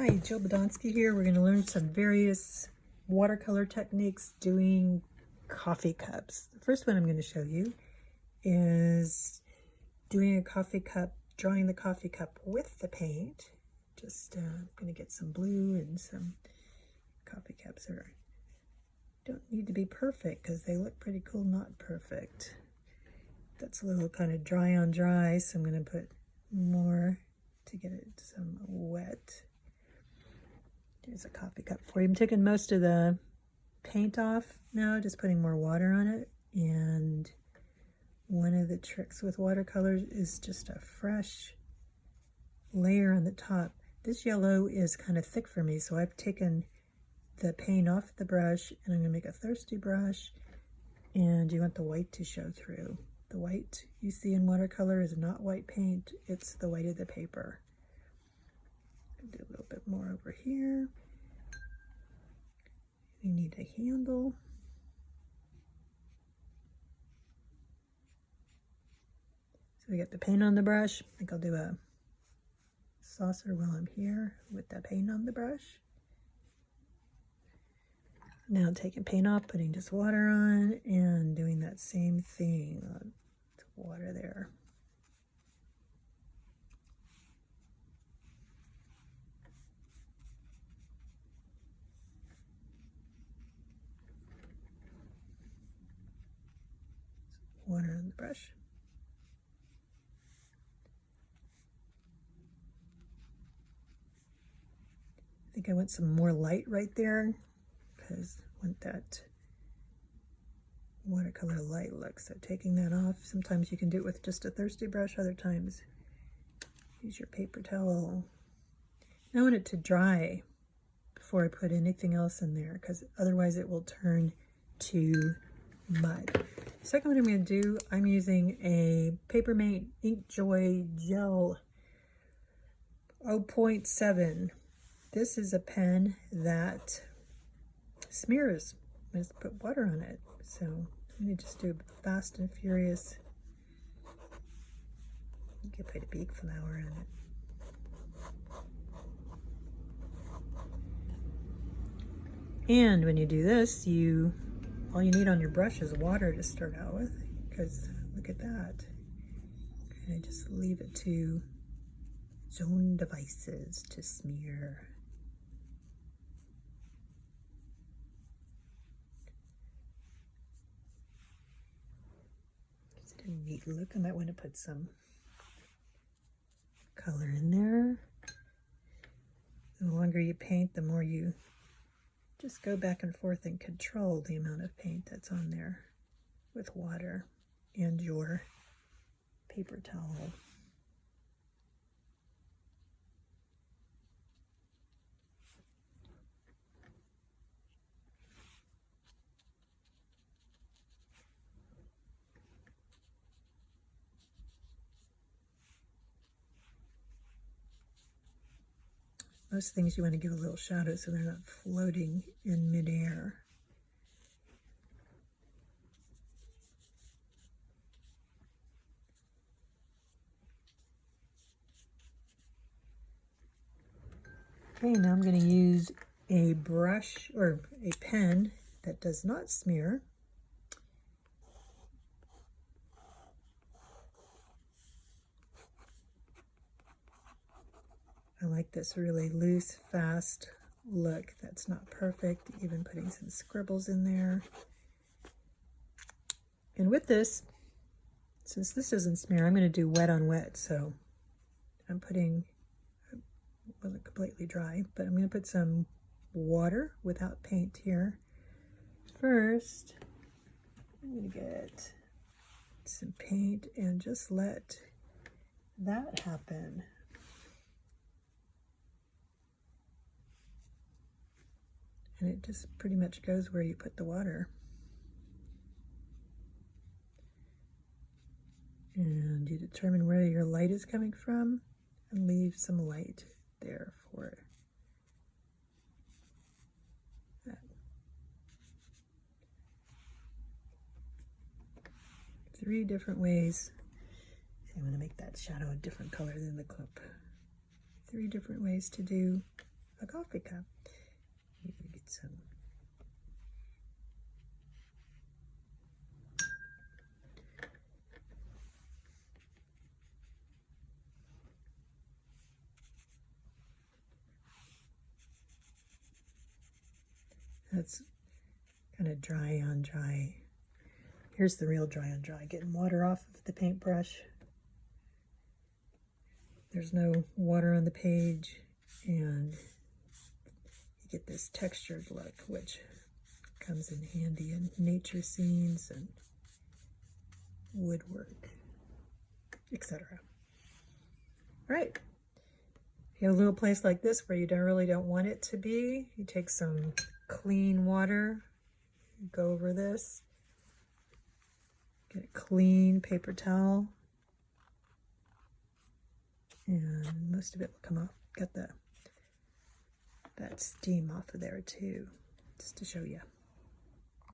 Hi, Jill Badonsky here. We're going to learn some various watercolor techniques doing coffee cups. The first one I'm going to show you is doing a coffee cup, drawing the coffee cup with the paint. Just going to get some blue and some coffee cups here. Don't need to be perfect because they look pretty cool, not perfect. That's a little kind of dry on dry, so I'm going to put more to get it some wet. There's a coffee cup for you. I'm taking most of the paint off now, just putting more water on it. And one of the tricks with watercolors is just a fresh layer on the top. This yellow is kind of thick for me, so I've taken the paint off the brush and I'm going to make a thirsty brush. And you want the white to show through. The white you see in watercolor is not white paint, it's the white of the paper. Do a little bit more over here. We need a handle. So we got the paint on the brush. I think I'll do a saucer while I'm here with that paint on the brush. Now taking paint off, putting just water on, and doing that same thing. Water there. Water on the brush. I think I want some more light right there because I want that watercolor light look. So taking that off, sometimes you can do it with just a thirsty brush, other times use your paper towel. I want it to dry before I put anything else in there because otherwise it will turn to mud. Second one I'm going to do, I'm using a Papermate Inkjoy Gel 0.7. This is a pen that smears. I just put water on it. So I'm going to just do fast and furious. You can put a big flower on it. And when you do this, all you need on your brush is water to start out with, because look at that. And I just leave it to its own devices to smear. Just a neat look. I might want to put some color in there. The longer you paint, the more you just go back and forth and control the amount of paint that's on there with water and your paper towel. Most things you want to give a little shadow so they're not floating in midair. Okay, now I'm going to use a brush or a pen that does not smear. I like this really loose, fast look. That's not perfect, even putting some scribbles in there. And with this, since this doesn't smear, I'm going to do wet on wet. So I'm putting, it wasn't completely dry, but I'm going to put some water without paint here. First, I'm going to get some paint and just let that happen. And it just pretty much goes where you put the water. And you determine where your light is coming from and leave some light there for it. Three different ways. I'm going to make that shadow a different color than the clip. 3 different ways to do a coffee cup. You can get some that's kind of dry on dry. Here's the real dry on dry, getting water off of the paintbrush. There's no water on the page, and you get this textured look, which comes in handy in nature scenes and woodwork, etc. Right. If you have a little place like this where you really don't want it to be, you take some clean water, go over this, get a clean paper towel, and most of it will come off. Get that steam off of there too, just to show you.